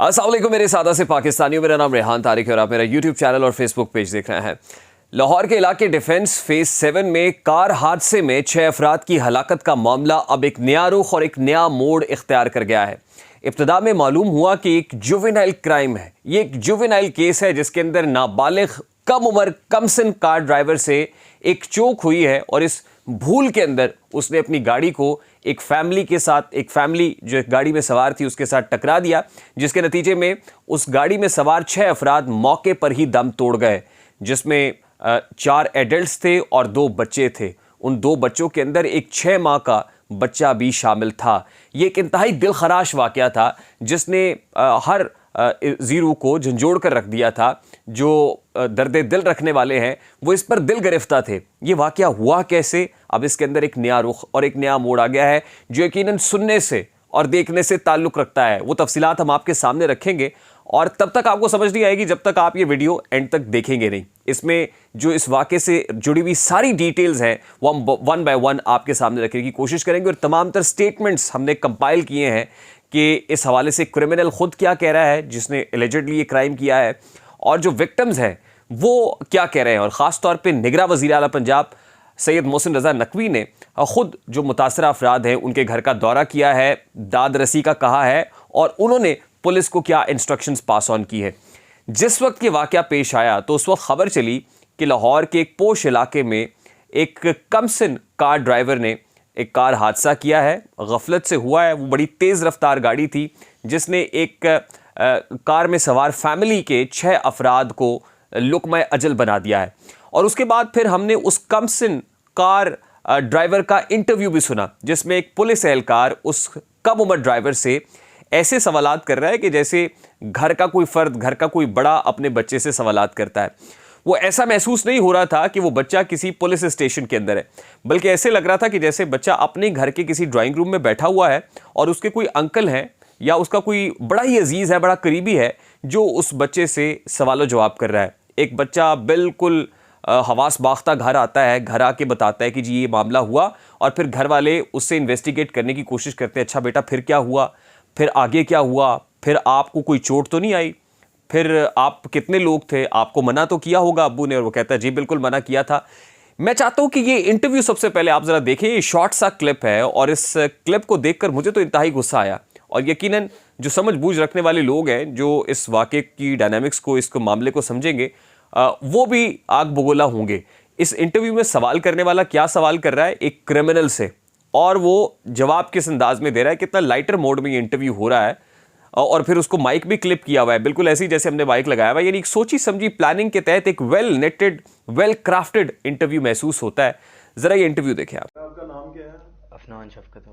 अस्सलाम वालेकुम मेरे सादा से पाकिस्तानियों। मेरा नाम रेहान तारिक है और आप मेरा यूट्यूब चैनल और फेसबुक पेज देख रहे हैं। लाहौर के इलाके डिफेंस फेज 7 में कार हादसे में 6 अफराद की हलाकत का मामला अब एक नया रुख और एक नया मोड़ इख्तियार कर गया है। इब्तिदा में मालूम हुआ कि एक जुवेनाइल क्राइम है। ये एक जुवेनाइल केस है जिसके अंदर नाबालिग कम उम्र कमसिन कार ड्राइवर से एक चोक हुई है और इस भूल के अंदर उसने अपनी गाड़ी को एक फैमिली जो एक गाड़ी में सवार थी उसके साथ टकरा दिया, जिसके नतीजे में उस गाड़ी में सवार 6 अफराद मौके पर ही दम तोड़ गए, जिसमें 4 एडल्ट्स थे और 2 बच्चे थे। उन 2 बच्चों के अंदर एक 6 माह का बच्चा भी शामिल था। ये एक इंतहाई दिलखराश वाक़या था जिसने हर ज़ीरू को झंझोड़ कर रख दिया था। जो दर्द दिल रखने वाले हैं वो इस पर दिल गिरफ्ता थे। ये वाक़या हुआ कैसे, अब इसके अंदर एक नया रुख और एक नया मोड़ आ गया है जो यकीनन सुनने से और देखने से ताल्लुक़ रखता है। वो तफसीलात हम आपके सामने रखेंगे और तब तक आपको समझ नहीं आएगी जब तक आप ये वीडियो एंड तक देखेंगे नहीं। इसमें जो इस वाक़े से जुड़ी हुई सारी डिटेल्स हैं वो हम 1 बाय 1 आपके सामने रखने की कोशिश करेंगे और तमाम तर स्टेटमेंट्स हमने कंपाइल किए हैं कि इस हवाले से क्रिमिनल खुद क्या कह रहा है जिसने एलिजिडली ये क्राइम किया है और जो विक्टिम्स हैं वो क्या कह रहे हैं। और ख़ास तौर पे निगरान वज़ीर आला पंजाब सैयद मोहसिन रज़ा नकवी ने ख़ुद जो मुतासरा अफराद हैं उनके घर का दौरा किया है, दाद रसी का कहा है और उन्होंने पुलिस को क्या इंस्ट्रक्शंस पास ऑन की है। जिस वक्त ये वाक़या पेश आया तो उस वक्त ख़बर चली कि लाहौर के एक पोश इलाके में एक कमसिन कार ड्राइवर ने एक कार हादसा किया है। गफलत से हुआ है, वो बड़ी तेज़ रफ्तार गाड़ी थी जिसने एक कार में सवार फैमिली के 6 अफराद को लुक़्मा अजल बना दिया है। और उसके बाद फिर हमने उस कमसिन कार ड्राइवर का इंटरव्यू भी सुना जिसमें एक पुलिस एहलकार उस कम उम्र ड्राइवर से ऐसे सवालात कर रहा है कि जैसे घर का कोई फ़र्द, घर का कोई बड़ा अपने बच्चे से सवालात करता है। वो ऐसा महसूस नहीं हो रहा था कि वो बच्चा किसी पुलिस स्टेशन के अंदर है, बल्कि ऐसे लग रहा था कि जैसे बच्चा अपने घर के किसी ड्राइंग रूम में बैठा हुआ है और उसके कोई अंकल हैं या उसका कोई बड़ा ही अजीज़ है, बड़ा करीबी है जो उस बच्चे से सवाल जवाब कर रहा है। एक बच्चा बिल्कुल हवास बाख्ता घर आता है, घर आके बताता है कि जी ये मामला हुआ और फिर घर वाले उससे इन्वेस्टिगेट करने की कोशिश करते हैं। अच्छा बेटा फिर क्या हुआ, फिर आगे क्या हुआ, फिर आपको कोई चोट तो नहीं आई, फिर आप कितने लोग थे, आपको मना तो किया होगा अब्बू ने। और वो कहता है जी बिल्कुल मना किया था। मैं चाहता हूं कि ये इंटरव्यू सबसे पहले आप ज़रा देखें। ये शॉर्ट सा क्लिप है और इस क्लिप को देखकर मुझे तो इंतहाई गुस्सा आया और यकीनन जो समझ बूझ रखने वाले लोग हैं जो इस वाक़े की डायनामिक्स को, इसको मामले को समझेंगे, वो भी आग बगोला होंगे। इस इंटरव्यू में सवाल करने वाला क्या सवाल कर रहा है एक क्रिमिनल से और वो जवाब किस अंदाज में दे रहा है, कितना लाइटर मोड में ये इंटरव्यू हो रहा है और फिर उसको माइक भी क्लिप किया हुआ है बिल्कुल ऐसे ही जैसे हमने माइक लगाया हुआ है। यानी एक सोची समझी प्लानिंग के तहत एक वेल नेटेड, वेल क्राफ्टेड इंटरव्यू महसूस होता है। जरा ये इंटरव्यू देखें आप। आपका नाम क्या है? अफनान शफकत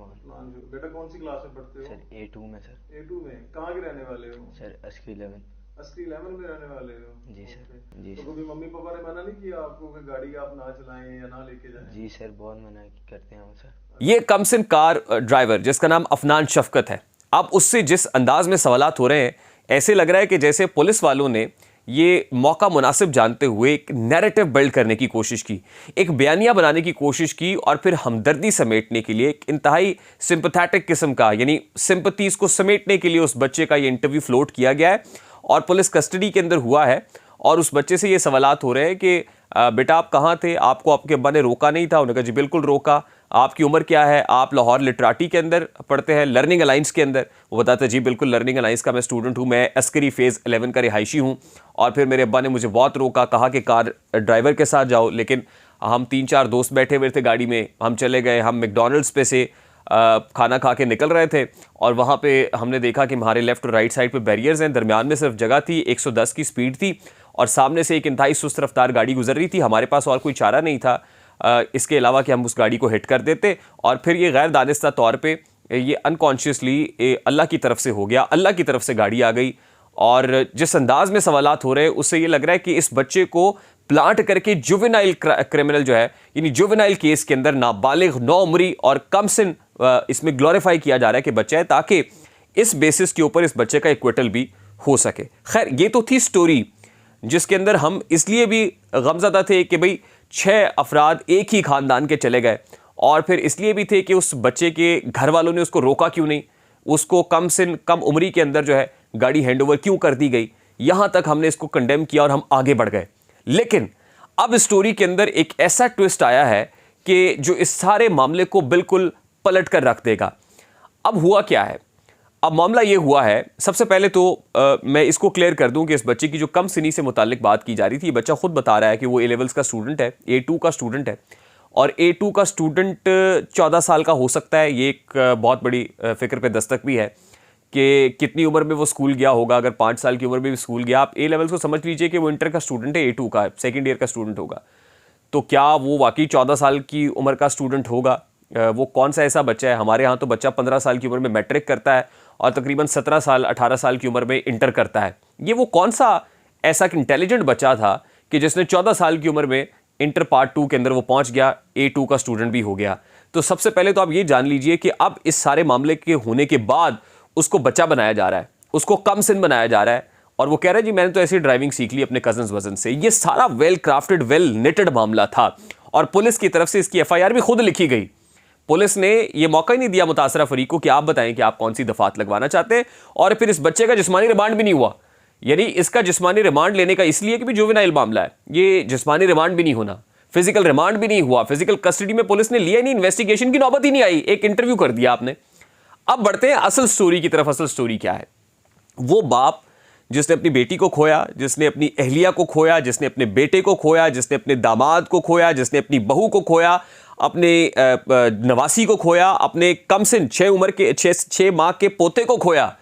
बेटा कौन सी क्लास में पढ़ते हो? सर A2 में। सर A2 में। कहाँ के रहने वाले हो? सर अस्करी 11। अस्करी 11 में रहने वाले हो? जी सर। जी तो सर। कभी मम्मी पापा ने मना नहीं किया आपको कि गाड़ी आप ना चलाएं या ना लेके जाएं? जी सर, बहुत मना करते हैं वो सर। ये कमसिन कार ड्राइवर जिसका नाम अफनान शफकत है, अब उससे जिस अंदाज में सवालात हो रहे हैं ऐसे लग रहा है कि जैसे पुलिस वालों ने ये मौका मुनासिब जानते हुए एक नैरेटिव बिल्ड करने की कोशिश की, एक बयानिया बनाने की कोशिश की और फिर हमदर्दी समेटने के लिए एक इंतहाई सिंपथेटिक किस्म का, यानी सिंपथीज को समेटने के लिए उस बच्चे का ये इंटरव्यू फ्लोट किया गया है और पुलिस कस्टडी के अंदर हुआ है। और उस बच्चे से ये सवालात हो रहे हैं कि बेटा आप कहाँ थे, आपको आपके अब्बा ने रोका नहीं था? उन्होंने कहा जी बिल्कुल रोका। आपकी उम्र क्या है? आप लाहौर लिटराटी के अंदर पढ़ते हैं, लर्निंग अलाइंस के अंदर? वो बताते हैं जी बिल्कुल लर्निंग अलाइंस का मैं स्टूडेंट हूँ, मैं अस्करी फेज़ 11 का रिहायशी हूँ और फिर मेरे अब्बा ने मुझे बहुत रोका, कहा कि कार ड्राइवर के साथ जाओ, लेकिन हम 3-4 दोस्त बैठे हुए थे गाड़ी में, हम चले गए। हम मैकडॉनल्ड्स पे से खाना खा के निकल रहे थे और वहाँ पे हमने देखा कि हमारे लेफ़्ट और राइट साइड पे बैरियर्स हैं, दरमियान में सिर्फ जगह थी, 110 की स्पीड थी और सामने से एक इंतहाई सुस्त रफ्तार गाड़ी गुजर रही थी। हमारे पास और कोई चारा नहीं था इसके अलावा कि हम उस गाड़ी को हिट कर देते और फिर ये गैर दानिस्ता तौर पे ये अनकॉन्शियसली अल्लाह की तरफ से हो गया, अल्लाह की तरफ से गाड़ी आ गई। और जिस अंदाज में सवालात हो रहे हैं उससे ये लग रहा है कि इस बच्चे को प्लांट करके जुवेनाइल क्रिमिनल जो है, यानी जुवेनाइल केस के अंदर नाबालिग, नौउम्री और कमसिन इसमें ग्लोरीफाई किया जा रहा है कि बच्चा है, ताकि इस बेसिस के ऊपर इस बच्चे का एक्विटल भी हो सके। खैर ये तो थी स्टोरी जिसके अंदर हम इसलिए भी गमज़दा थे कि भाई 6 अफराद एक ही ख़ानदान के चले गए और फिर इसलिए भी थे कि उस बच्चे के घर वालों ने उसको रोका क्यों नहीं, उसको कम उम्री के अंदर जो है गाड़ी हैंडओवर क्यों कर दी गई, यहां तक हमने इसको कंडेम किया और हम आगे बढ़ गए। लेकिन अब स्टोरी के अंदर एक ऐसा ट्विस्ट आया है कि जो इस सारे मामले को बिल्कुल पलट कर रख देगा। अब हुआ क्या है? अब मामला ये हुआ है, सबसे पहले तो मैं इसको क्लियर कर दूं कि इस बच्चे की जो कम सिनी से मुतालिक बात की जा रही थी, ये बच्चा खुद बता रहा है कि वो ए लेवल्स का स्टूडेंट है, A2 का स्टूडेंट है, और A2 का स्टूडेंट 14 साल का हो सकता है। ये एक बहुत बड़ी फिक्र पे दस्तक भी है कि कितनी उम्र में वो स्कूल गया होगा। अगर 5 साल की उम्र में भी स्कूल गया, आप ए लेवल्स को समझ लीजिए कि वो इंटर का स्टूडेंट है, A2 का सेकेंड ईयर का स्टूडेंट होगा। तो क्या वो वाकई 14 साल की उम्र का स्टूडेंट होगा? वो कौन सा ऐसा बच्चा है? हमारे यहाँ तो बच्चा 15 साल की उम्र में मैट्रिक करता है और तकरीबन 17 साल 18 साल की उम्र में इंटर करता है। ये वो कौन सा ऐसा इंटेलिजेंट बच्चा था कि जिसने 14 साल की उम्र में इंटर पार्ट 2 के अंदर वो पहुंच गया, A2 का स्टूडेंट भी हो गया। तो सबसे पहले तो आप ये जान लीजिए कि अब इस सारे मामले के होने के बाद उसको बच्चा बनाया जा रहा है, उसको कम सिन बनाया जा रहा है, और वो कह रहा है जी मैंने तो ऐसी ड्राइविंग सीख ली अपने कजन्स वजन से। ये सारा वेल क्राफ्टेड, वेल निटेड मामला था और पुलिस की तरफ से इसकी FIR भी खुद लिखी गई। पुलिस ने ये मौका ही नहीं दिया मुतासरा फरीक को कि आप बताएं कि आप कौन सी दफात लगवाना चाहते हैं, और फिर इस बच्चे का जिस्मानी रिमांड भी नहीं हुआ। यानी इसका जिस्मानी रिमांड लेने का इसलिए कि भी जुवेनाइल मामला है, ये जिस्मानी रिमांड भी नहीं होना, फिजिकल रिमांड भी नहीं हुआ, फिजिकल कस्टडी में पुलिस ने लिया नहीं, इन्वेस्टिगेशन की नौबत ही नहीं आई, एक इंटरव्यू कर दिया आपने। अब बढ़ते हैं असल स्टोरी की तरफ। असल स्टोरी क्या है? वो बाप जिसने अपनी बेटी को खोया, जिसने अपनी अहलिया को खोया, जिसने अपने बेटे को खोया, जिसने अपने दामाद को खोया, जिसने अपनी बहू को खोया, अपने नवासी को खोया, अपने कमसिन 6 माह के पोते को खोया,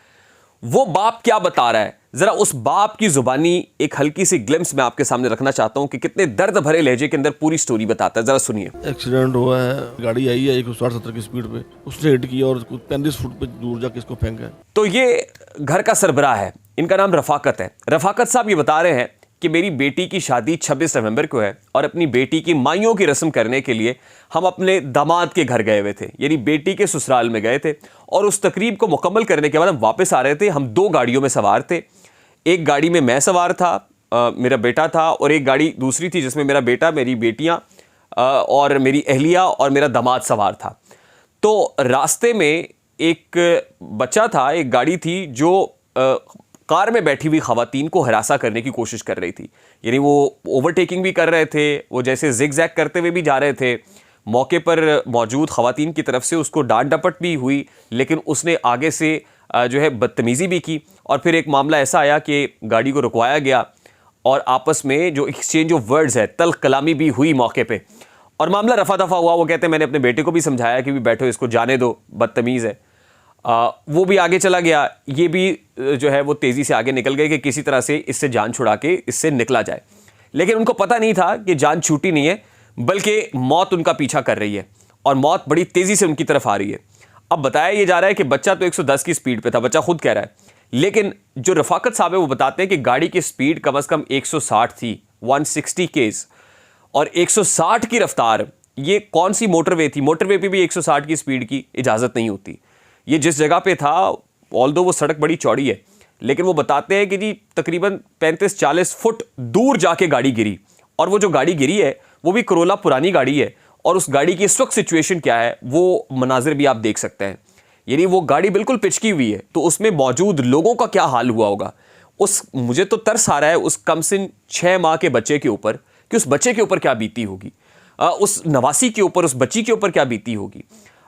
वो बाप क्या बता रहा है? जरा उस बाप की जुबानी एक हल्की सी ग्लिम्स मैं आपके सामने रखना चाहता हूं कि कितने दर्द भरे लहजे के अंदर पूरी स्टोरी बताता है। जरा सुनिए। एक्सीडेंट हुआ है, गाड़ी आई है 160-70 की स्पीड पे, उसने हिट किया और 35 फुट पे दूर जाके इसको फेंका। तो ये घर का सरबराह है, इनका नाम रफाकत है। रफाकत साहब ये बता रहे हैं कि मेरी बेटी की शादी 26 नवंबर को है और अपनी बेटी की माइयों की रस्म करने के लिए हम अपने दामाद के घर गए हुए थे, यानी बेटी के ससुराल में गए थे, और उस तकरीब को मुकम्मल करने के बाद हम वापस आ रहे थे। हम 2 गाड़ियों में सवार थे। एक गाड़ी में मैं सवार था, मेरा बेटा था, और एक गाड़ी दूसरी थी जिसमें मेरा बेटा, मेरी बेटियां और मेरी अहलिया और मेरा दामाद सवार था। तो रास्ते में एक बच्चा था, एक गाड़ी थी जो कार में बैठी हुई खवातीन को हरासा करने की कोशिश कर रही थी। यानी वो ओवरटेकिंग भी कर रहे थे, वो जैसे जिग-जैग करते हुए भी जा रहे थे। मौके पर मौजूद खवातीन की तरफ से उसको डांट डपट भी हुई, लेकिन उसने आगे से जो है बदतमीज़ी भी की, और फिर एक मामला ऐसा आया कि गाड़ी को रुकवाया गया और आपस में जो एक्सचेंज ऑफ वर्ड्स है, तल्ख कलामी भी हुई मौके पे, और मामला रफा दफा हुआ। वो कहते हैं मैंने अपने बेटे को भी समझाया कि भी बैठो, इसको जाने दो, बदतमीज़ है। वो भी आगे चला गया, ये भी जो है वो तेज़ी से आगे निकल गए कि किसी तरह से इससे जान छुड़ा के इससे निकला जाए। लेकिन उनको पता नहीं था कि जान छूटी नहीं है, बल्कि मौत उनका पीछा कर रही है और मौत बड़ी तेज़ी से उनकी तरफ आ रही है। अब बताया ये जा रहा है कि बच्चा तो 110 की स्पीड पे था, बच्चा खुद कह रहा है, लेकिन जो रफाकत साहब है वो बताते हैं कि गाड़ी की स्पीड कम से कम 160 थी, 160 केस, और 160 की रफ्तार, ये कौन सी मोटरवे थी? मोटरवे पे भी 160 की स्पीड की इजाज़त नहीं होती। ये जिस जगह पे था, ऑल्दो वो सड़क बड़ी चौड़ी है, लेकिन वो बताते हैं कि जी तकरीबन 35-40 फुट दूर जाके गाड़ी गिरी, और वो जो गाड़ी गिरी है वो भी करोला पुरानी गाड़ी है, और उस गाड़ी की इस वक्त सिचुएशन क्या है वो मनाजिर भी आप देख सकते हैं। यानी वो गाड़ी बिल्कुल पिचकी हुई है, तो उसमें मौजूद लोगों का क्या हाल हुआ होगा। मुझे तो तरस आ रहा है उस कमसिन 6 माह के बच्चे के ऊपर कि उस बच्चे के ऊपर क्या बीती होगी, उस नवासी के ऊपर, उस बच्ची के ऊपर क्या बीती होगी,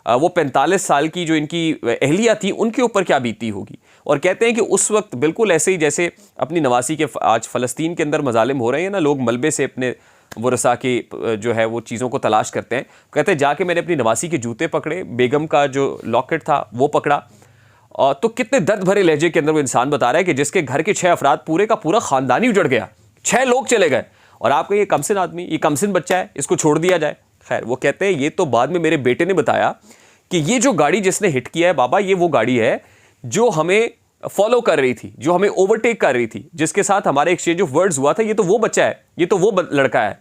वो 45 साल की जो इनकी अहलिया थी उनके ऊपर क्या बीती होगी। और कहते हैं कि उस वक्त बिल्कुल ऐसे ही जैसे अपनी नवासी के, आज फ़लस्तीन के अंदर मजालिम हो रहे हैं ना, लोग मलबे से अपने वरसा के जो है वो चीज़ों को तलाश करते हैं। कहते हैं जाके मैंने अपनी नवासी के जूते पकड़े, बेगम का जो लॉकेट था वो पकड़ा। तो कितने दर्द भरे लहजे के अंदर वो इंसान बता रहा है कि जिसके घर के 6 अफराद, पूरे का पूरा ख़ानदान ही उजड़ गया, 6 लोग चले गए, और आपका ये कमसिन आदमी, ये कमसिन बच्चा है, इसको छोड़ दिया जाए। खैर, वो कहते हैं ये तो बाद में मेरे बेटे ने बताया कि ये जो गाड़ी जिसने हिट किया है बाबा, ये वो गाड़ी है जो हमें फॉलो कर रही थी, जो हमें ओवरटेक कर रही थी, जिसके साथ हमारे एक्सचेंज ऑफ वर्ड्स हुआ था। ये तो वो बच्चा है, ये तो वो लड़का है।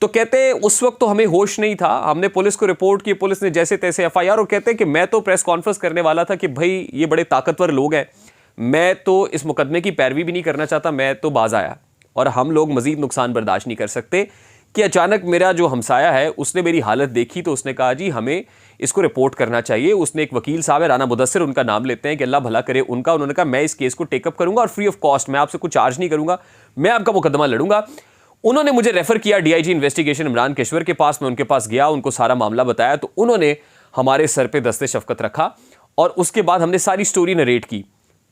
तो कहते हैं उस वक्त तो हमें होश नहीं था, हमने पुलिस को रिपोर्ट की, पुलिस ने जैसे तैसे FIR, और कहते हैं कि मैं तो प्रेस कॉन्फ्रेंस करने वाला था कि भाई ये बड़े ताकतवर लोग हैं, मैं तो इस मुकदमे की पैरवी भी नहीं करना चाहता, मैं तो बाज आया, और हम लोग मजीद नुकसान बर्दाश्त नहीं कर सकते। कि अचानक मेरा जो हमसाया है उसने मेरी हालत देखी तो उसने कहा जी हमें इसको रिपोर्ट करना चाहिए। उसने एक वकील साहब है, राना मुदस्सिर उनका नाम लेते हैं, कि अल्लाह भला करे उनका, उन्होंने कहा मैं इस केस को टेकअप करूंगा और फ्री ऑफ कॉस्ट, मैं आपसे कुछ चार्ज नहीं करूंगा, मैं आपका मुकदमा लड़ूंगा। उन्होंने मुझे रेफर किया डीआईजी इन्वेस्टिगेशन इमरान केशवर के पास। मैं उनके पास गया, उनको सारा मामला बताया तो उन्होंने हमारे सर पे दस्ते शफकत रखा और उसके बाद हमने सारी स्टोरी नरेट की।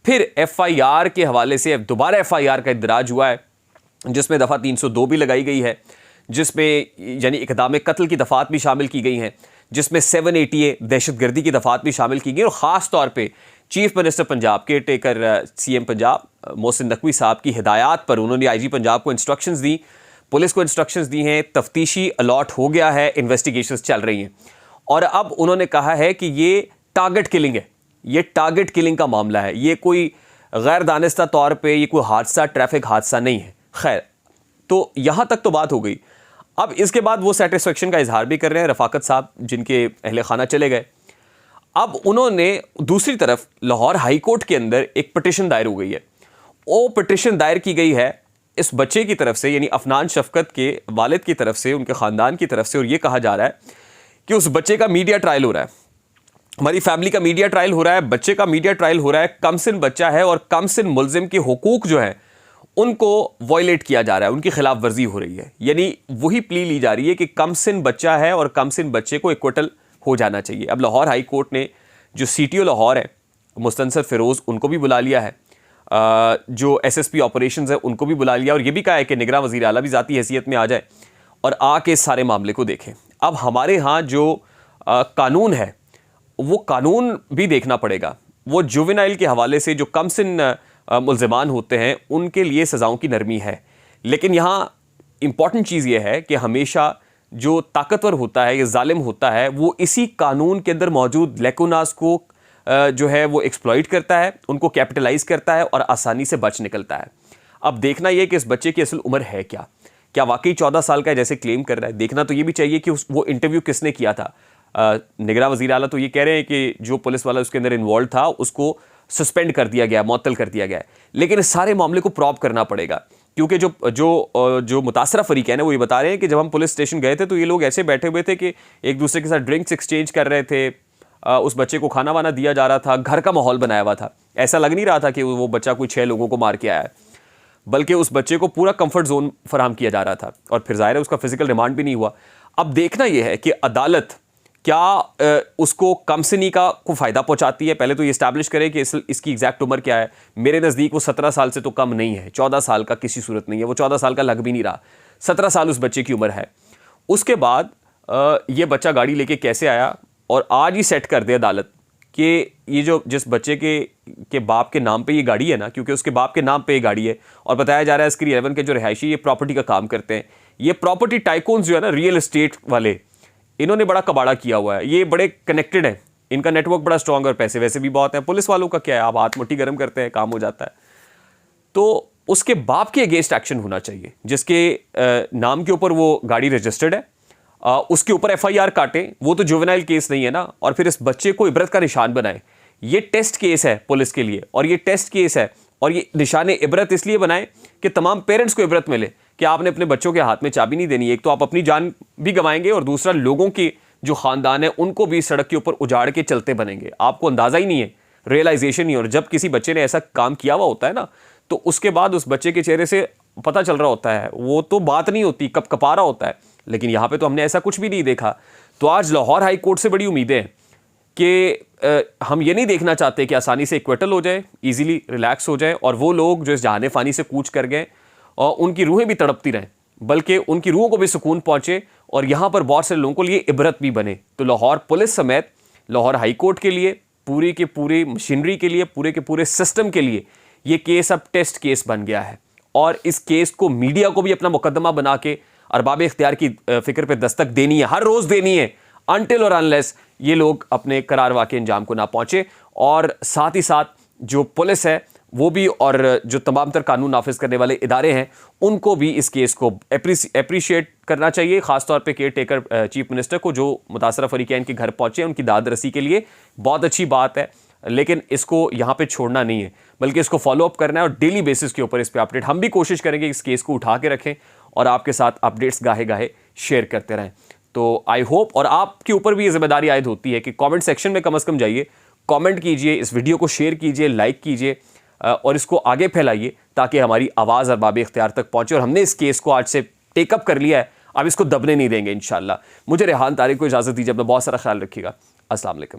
फिर एफआईआर के हवाले से दोबारा एफआईआर का इंदराज हुआ है जिसमें दफ़ा 302 भी लगाई गई है, जिसमें यानी इक़दाम कत्ल की दफ़ात भी शामिल की गई हैं, जिसमें 780 दहशतगर्दी की दफ़ात भी शामिल की गई और ख़ास तौर पे चीफ मिनिस्टर पंजाब के टेकर सीएम पंजाब मोहसिन नकवी साहब की हिदायत पर उन्होंने आईजी पंजाब को इंस्ट्रक्शंस दी, पुलिस को इंस्ट्रक्शंस दी हैं, तफ्तीशी अलॉट हो गया है, इन्वेस्टिगेशंस चल रही हैं और अब उन्होंने कहा है कि ये टारगेट किलिंग है, ये टारगेट किलिंग का मामला है, ये कोई गैर दानिस्ता तौर पे ये कोई हादसा, ट्रैफिक हादसा नहीं है। खैर, तो यहाँ तक तो बात हो गई। अब इसके बाद वो सेटिस्फेक्शन का इजहार भी कर रहे हैं रफाकत साहब, जिनके अहले खाना चले गए। अब उन्होंने दूसरी तरफ लाहौर हाई कोर्ट के अंदर एक पिटिशन दायर हो गई है। वो पिटिशन दायर की गई है इस बच्चे की तरफ से, यानी अफनान शफकत के वालिद की तरफ से, उनके ख़ानदान की तरफ से, और ये कहा जा रहा है कि उस बच्चे का मीडिया ट्रायल हो रहा है, हमारी फैमिली का मीडिया ट्रायल हो रहा है, बच्चे का मीडिया ट्रायल हो रहा है, कमसिन बच्चा है और कमसिन मुलजिम के हुकूक जो है उनको वॉयलेट किया जा रहा है, उनकी खिलाफ वर्जी हो रही है। यानी वही प्ली ली जा रही है कि कमसिन बच्चा है और कमसिन बच्चे को इक्वटल हो जाना चाहिए। अब लाहौर हाई कोर्ट ने जो सीटीओ लाहौर है मुस्तनसर फिरोज़, उनको भी बुला लिया है, जो एसएसपी ऑपरेशंस है उनको भी बुला लिया और ये भी कहा है कि निगरान वज़ीर आला भी ज़ाती हैसियत में आ जाए और आके इस सारे मामले को देखें। अब हमारे यहाँ जो कानून है वो कानून भी देखना पड़ेगा। वो जुवेनाइल के हवाले से जो कमसिन मुल्ज़िमान होते हैं उनके लिए सज़ाओं की नरमी है, लेकिन यहाँ इम्पॉर्टेंट चीज़ ये है कि हमेशा जो ताकतवर होता है या जालिम होता है वो इसी कानून के अंदर मौजूद लेकुनास को जो है वो एक्सप्लॉइट करता है, उनको कैपिटलाइज करता है और आसानी से बच निकलता है। अब देखना यह कि इस बच्चे की असल उम्र है क्या वाकई 14 साल का है जैसे क्लेम कर रहा है। देखना तो ये भी चाहिए कि वो इंटरव्यू किसने किया था। निगरान वज़ीर आला तो ये कह रहे हैं कि जो पुलिस वाला उसके अंदर इन्वॉल्व था उसको सस्पेंड कर दिया गया, मुअत्तल कर दिया गया है, लेकिन इस सारे मामले को प्रॉब करना पड़ेगा क्योंकि जो मुतासरा फरीक है ना वो ये बता रहे हैं कि जब हम पुलिस स्टेशन गए थे तो ये लोग ऐसे बैठे हुए थे कि एक दूसरे के साथ ड्रिंक्स एक्सचेंज कर रहे थे, उस बच्चे को खाना वाना दिया जा रहा था, घर का माहौल बनाया हुआ था। ऐसा लग नहीं रहा था कि वो बच्चा कोई 6 लोगों को मार के आया है, बल्कि उस बच्चे को पूरा कंफर्ट जोन फराहम किया जा रहा था और फिर ज़ाहिर है उसका फिजिकल रिमांड भी नहीं हुआ। अब देखना यह है कि अदालत क्या उसको कमसिनी का को फ़ायदा पहुंचाती है। पहले तो ये इस्टेब्लिश करे कि इसकी एग्जैक्ट उम्र क्या है। मेरे नज़दीक वो 17 साल से तो कम नहीं है, 14 साल का किसी सूरत नहीं है, वो 14 साल का लग भी नहीं रहा, 17 साल उस बच्चे की उम्र है। उसके बाद ये बच्चा गाड़ी लेके कैसे आया और आज ही सेट कर दे अदालत कि ये जो जिस बच्चे के बाप के नाम पे ये गाड़ी है ना, क्योंकि उसके बाप के नाम पे ये गाड़ी है और बताया जा रहा है इसकी 11 के जो रिहायशी ये प्रॉपर्टी का काम करते हैं, ये प्रॉपर्टी टाइकून्स जो है ना, रियल एस्टेट वाले, इन्होंने बड़ा कबाड़ा किया हुआ है, ये बड़े कनेक्टेड हैं, इनका नेटवर्क बड़ा स्ट्रांग और पैसे वैसे भी बहुत हैं। पुलिस वालों का क्या है, आप हाथ मुट्ठी गर्म करते हैं, काम हो जाता है। तो उसके बाप के अगेंस्ट एक्शन होना चाहिए जिसके नाम के ऊपर वो गाड़ी रजिस्टर्ड है, उसके ऊपर एफआईआर काटे, वो तो जुवेनाइल केस नहीं है ना, और फिर इस बच्चे को इबरत का निशान बनाए। ये टेस्ट केस है पुलिस के लिए और ये टेस्ट केस है और ये निशान इबरत इसलिए बनाए कि तमाम पेरेंट्स को इबरत मिले कि आपने अपने बच्चों के हाथ में चाबी नहीं देनी। एक तो आप अपनी जान भी गंवाएंगे और दूसरा लोगों के जो ख़ानदान है उनको भी सड़क के ऊपर उजाड़ के चलते बनेंगे। आपको अंदाज़ा ही नहीं है, रियलाइजेशन नहीं है। और जब किसी बच्चे ने ऐसा काम किया हुआ होता है ना, तो उसके बाद उस बच्चे के चेहरे से पता चल रहा होता है, वो तो बात नहीं होती, कपकपा रहा होता है। लेकिन यहाँ पे तो हमने ऐसा कुछ भी नहीं देखा। तो आज लाहौर हाई कोर्ट से बड़ी उम्मीदें हैं कि हम ये नहीं देखना चाहते कि आसानी से इक्वेटल हो जाए, इजीली रिलैक्स हो जाए और वो लोग जो इस जहाने फ़ानी से कूच कर गए और उनकी रूहें भी तड़पती रहें, बल्कि उनकी रूहों को भी सुकून पहुँचे और यहाँ पर बहुत से लोगों को लिए इबरत भी बने। तो लाहौर पुलिस समेत लाहौर हाई कोर्ट के लिए, पूरी के पूरी मशीनरी के लिए, पूरे के पूरे सिस्टम के लिए ये केस अब टेस्ट केस बन गया है और इस केस को मीडिया को भी अपना मुकदमा बना के अरबाब इख्तियार की फिक्र पे दस्तक देनी है, हर रोज़ देनी है, अनटिल और अनलेस ये लोग अपने करार वाक़ई अंजाम को ना पहुँचे। और साथ ही साथ जो पुलिस है वो भी और जो तमाम तर कानून नाफिज करने वाले इदारे हैं उनको भी इस केस को एप्रिशिएट करना चाहिए, ख़ासतौर पे केयर टेकर चीफ मिनिस्टर को जो मुतासरा फरीक़ैन के घर पहुँचे उनकी दाद रसी के लिए बहुत अच्छी बात है, लेकिन इसको यहाँ पे छोड़ना नहीं है। बल्कि इसको फॉलो अप करना है और डेली बेसिस के ऊपर इस पर अपडेट हम भी कोशिश करेंगे इस केस को उठा के रखें और आपके साथ अपडेट्स गाहे गाहे शेयर करते रहें। तो आई होप, और आपके ऊपर भी ये जिम्मेदारी आयद होती है कि कमेंट सेक्शन में कम से कम जाइए, कमेंट कीजिए, इस वीडियो को शेयर कीजिए, लाइक कीजिए और इसको आगे फैलाइए ताकि हमारी आवाज़ अरबाब इख्तियार तक पहुंचे। और हमने इस केस को आज से टेकअप कर लिया है, अब इसको दबने नहीं देंगे इंशाल्लाह। मुझे रेहान तारिक को इजाज़त दीजिए, अपना बहुत सारा ख्याल रखिएगा। अस्सलाम वालेकुम।